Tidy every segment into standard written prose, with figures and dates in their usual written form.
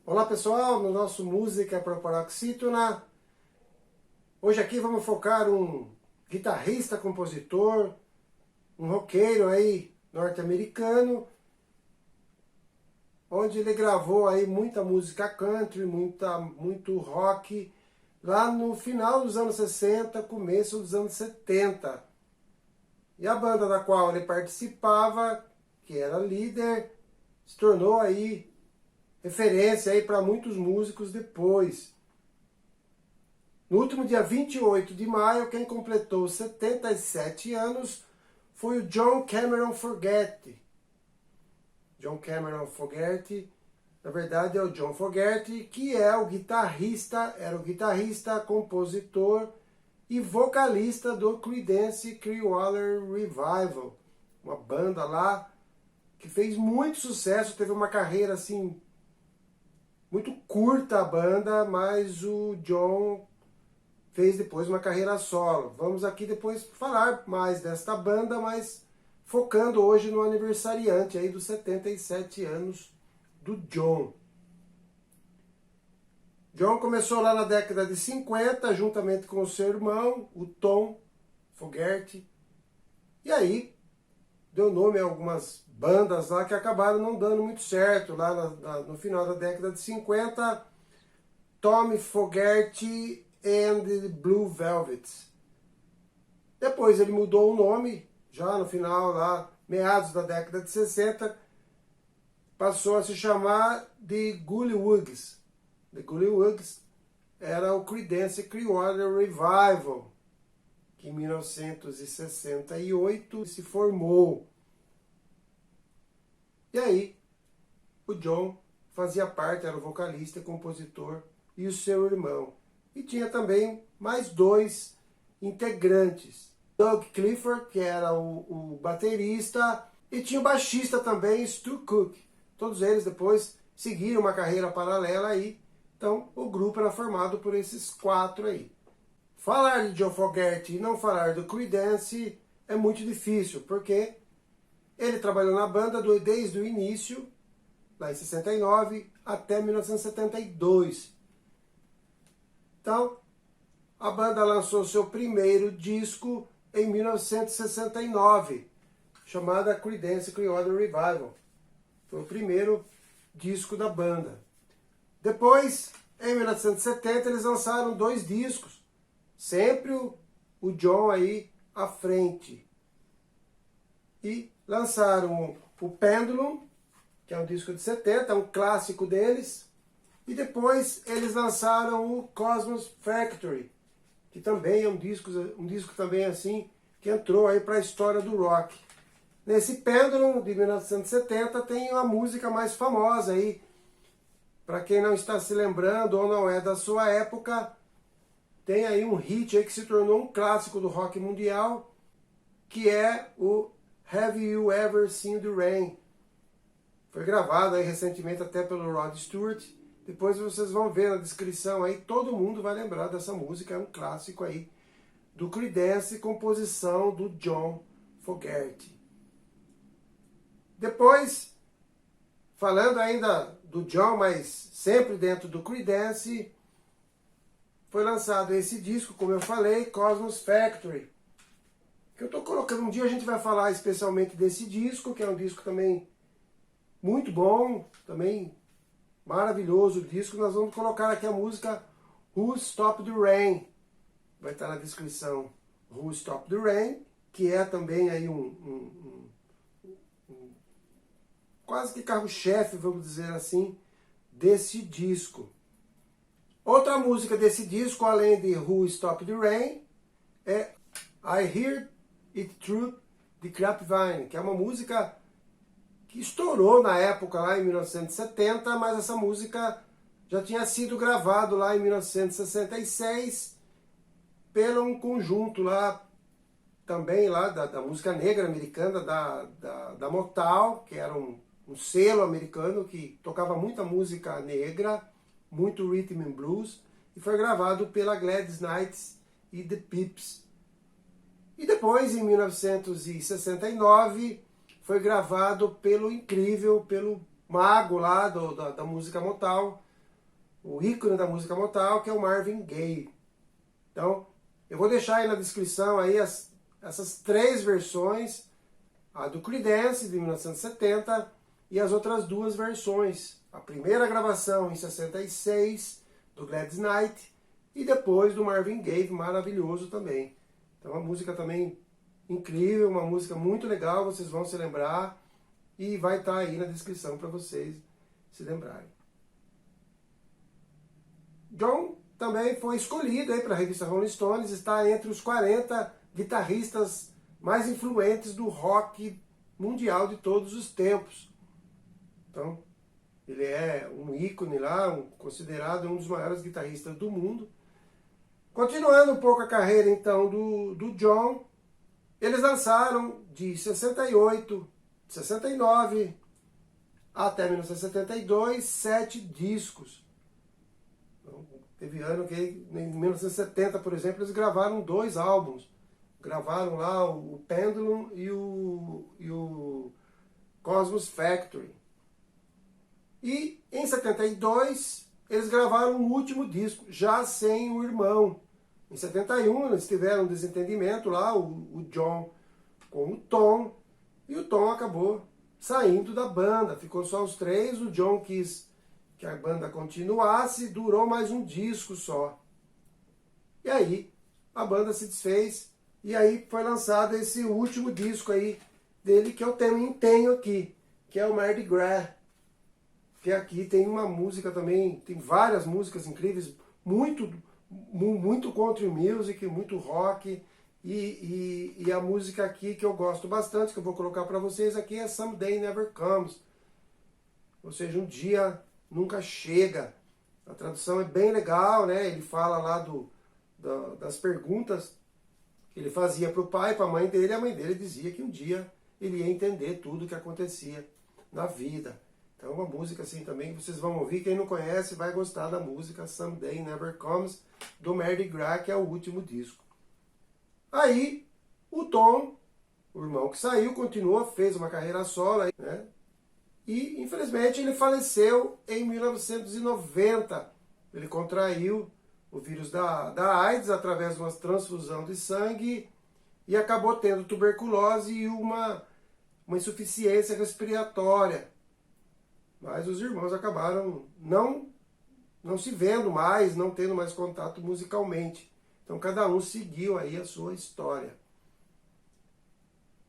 Olá pessoal, no nosso Música para Paroxítona. Hoje aqui vamos focar um guitarrista, compositor, um roqueiro aí norte-americano, onde ele gravou aí muita música country, muito rock, lá no final dos anos 60, começo dos anos 70. E a banda da qual ele participava, que era líder, se tornou aí referência aí para muitos músicos depois. No último dia 28 de maio, quem completou 77 anos foi o John Cameron Fogerty. John Cameron Fogerty, na verdade é o John Fogerty, que era o guitarrista, compositor e vocalista do Creedence Clearwater Revival, uma banda lá que fez muito sucesso, teve uma carreira assim muito curta a banda, mas o John fez depois uma carreira solo. Vamos aqui depois falar mais desta banda, mas focando hoje no aniversariante aí dos 77 anos do John. John começou lá na década de 50, juntamente com o seu irmão, o Tom Fogerty, e aí deu nome a algumas bandas lá que acabaram não dando muito certo. Lá no final da década de 50, Tommy Fogerty and the Blue Velvets. Depois ele mudou o nome, já no final, lá, meados da década de 60, passou a se chamar The Goolywoogs. The Goolywoogs era o Creedence Clearwater Revival, que em 1968 se formou. E aí, o John fazia parte, era o vocalista, compositor, e o seu irmão. E tinha também mais dois integrantes. Doug Clifford, que era o baterista, e tinha o baixista também, Stu Cook. Todos eles depois seguiram uma carreira paralela aí. Então, o grupo era formado por esses quatro aí. Falar de John Fogerty e não falar do Creedence é muito difícil, porque ele trabalhou na banda desde o início, lá em 69, até 1972. Então, a banda lançou seu primeiro disco em 1969, chamada Creedence Clearwater Revival. Foi o primeiro disco da banda. Depois, em 1970, eles lançaram 2 discos, sempre o John aí à frente. E lançaram o Pendulum, que é um disco de 70, um clássico deles. E depois eles lançaram o Cosmos Factory, que também é um disco também assim, que entrou aí para a história do rock. Nesse Pendulum de 1970 tem a música mais famosa aí, para quem não está se lembrando ou não é da sua época, tem aí um hit aí que se tornou um clássico do rock mundial, que é o Have You Ever Seen the Rain? Foi gravado aí recentemente até pelo Rod Stewart. Depois vocês vão ver na descrição aí, todo mundo vai lembrar dessa música, é um clássico aí do Creedence, composição do John Fogerty. Depois, falando ainda do John, mas sempre dentro do Creedence, foi lançado esse disco, como eu falei, Cosmos Factory, que eu estou colocando. Um dia a gente vai falar especialmente desse disco, que é um disco também muito bom, também maravilhoso o disco. Nós vamos colocar aqui a música Who Stopped the Rain, vai estar na descrição. Who Stopped the Rain, que é também aí quase que carro-chefe, vamos dizer assim, desse disco. Outra música desse disco, além de Who Stopped the Rain, é I Hear It Through the Grapevine, que é uma música que estourou na época, lá em 1970, mas essa música já tinha sido gravada lá em 1966 pelo um conjunto lá, também lá da música negra americana, da Motown, que era um selo americano que tocava muita música negra, muito rhythm and blues, e foi gravado pela Gladys Knight e The Pips. E depois, em 1969, foi gravado pelo incrível, pelo mago lá da música Motown, o ícone da música Motown, que é o Marvin Gaye. Então, eu vou deixar aí na descrição aí essas 3 versões, a do Creedence, de 1970, e as outras 2 versões. A primeira gravação em 66, do Gladys Knight, e depois do Marvin Gaye, maravilhoso também. Então, uma música também incrível, uma música muito legal, vocês vão se lembrar, e vai estar aí na descrição para vocês se lembrarem. John também foi escolhido para a revista Rolling Stones, está entre os 40 guitarristas mais influentes do rock mundial de todos os tempos. Então, ele é um ícone lá, considerado um dos maiores guitarristas do mundo. Continuando um pouco a carreira então do John, eles lançaram de 68, 69 até 1972 7 discos. Então, teve ano que em 1970, por exemplo, eles gravaram 2 álbuns. Gravaram lá o Pendulum e o Cosmos Factory. E em 72 eles gravaram o último disco, já sem o irmão. Em 71 eles tiveram um desentendimento lá, o John com o Tom, e o Tom acabou saindo da banda. Ficou só os 3, o John quis que a banda continuasse, durou mais um disco só. E aí a banda se desfez, e aí foi lançado esse último disco aí dele, que eu também tenho aqui, que é o Mardi Gras. Que aqui tem uma música também, tem várias músicas incríveis, muito country music, muito rock, e a música aqui que eu gosto bastante, que eu vou colocar para vocês aqui, é Someday Never Comes, ou seja, um dia nunca chega. A tradução é bem legal, né? Ele fala lá das perguntas que ele fazia para o pai, para a mãe dele, e a mãe dele dizia que um dia ele ia entender tudo o que acontecia na vida. Então, uma música assim também que vocês vão ouvir. Quem não conhece vai gostar da música Someday Never Comes, do Mardi Gras, que é o último disco. Aí, o Tom, o irmão que saiu, continuou, fez uma carreira solo, né? E, infelizmente, ele faleceu em 1990. Ele contraiu o vírus da AIDS através de uma transfusão de sangue e acabou tendo tuberculose e uma insuficiência respiratória. Mas os irmãos acabaram não se vendo mais, não tendo mais contato musicalmente. Então cada um seguiu aí a sua história.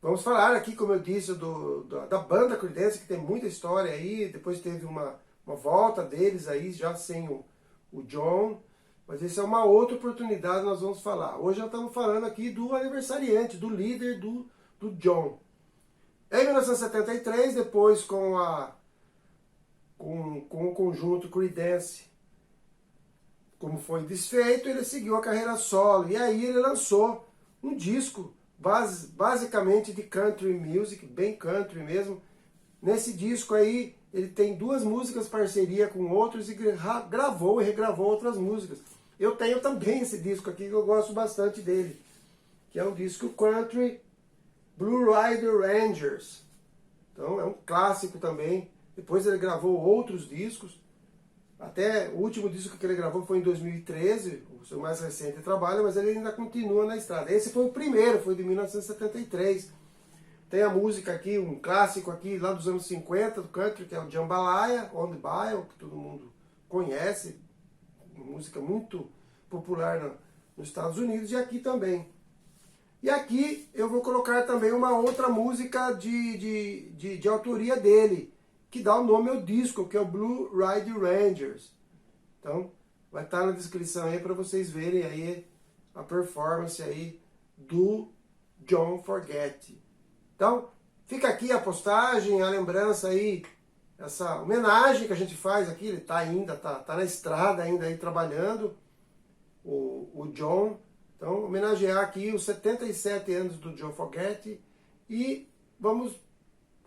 Vamos falar aqui, como eu disse, da banda Creedence, que tem muita história aí. Depois teve uma volta deles aí, já sem o John. Mas essa é uma outra oportunidade que nós vamos falar. Hoje nós estamos falando aqui do aniversariante, do líder do John. Em 1973, depois com o conjunto Creedence, como foi desfeito, ele seguiu a carreira solo. E aí ele lançou um disco basicamente de country music, bem country mesmo. Nesse disco aí, ele tem 2 músicas parceria com outros e gravou e regravou outras músicas. Eu tenho também esse disco aqui, que eu gosto bastante dele, que é o disco Country Blue Rider Rangers. Então é um clássico também. Depois ele gravou outros discos. Até o último disco que ele gravou foi em 2013, o seu mais recente trabalho, mas ele ainda continua na estrada. Esse foi o primeiro, foi de 1973. Tem a música aqui, um clássico aqui lá dos anos 50 do country, que é o Jambalaya, On the Bayou, que todo mundo conhece. Uma música muito popular nos Estados Unidos e aqui também. E aqui eu vou colocar também uma outra música de autoria dele, que dá o nome ao disco, que é o Blue Rider Rangers. Então, vai estar na descrição aí para vocês verem aí a performance aí do John Fogerty. Então, fica aqui a postagem, a lembrança aí, essa homenagem que a gente faz aqui. Ele está ainda, tá na estrada ainda aí trabalhando, o John. Então, homenagear aqui os 77 anos do John Fogerty e vamos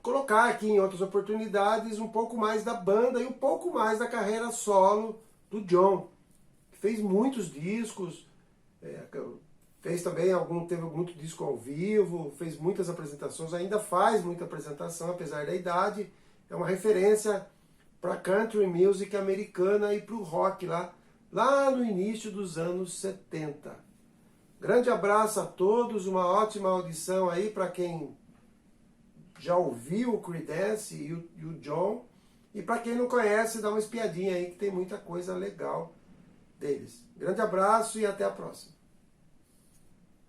colocar aqui em outras oportunidades um pouco mais da banda e um pouco mais da carreira solo do John. Fez muitos discos, fez também teve muito disco ao vivo, fez muitas apresentações, ainda faz muita apresentação apesar da idade. É uma referência para country music americana e para o rock lá no início dos anos 70. Grande abraço a todos, uma ótima audição aí para quem já ouviu o Creedence e o John. E para quem não conhece, dá uma espiadinha aí que tem muita coisa legal deles. Grande abraço e até a próxima.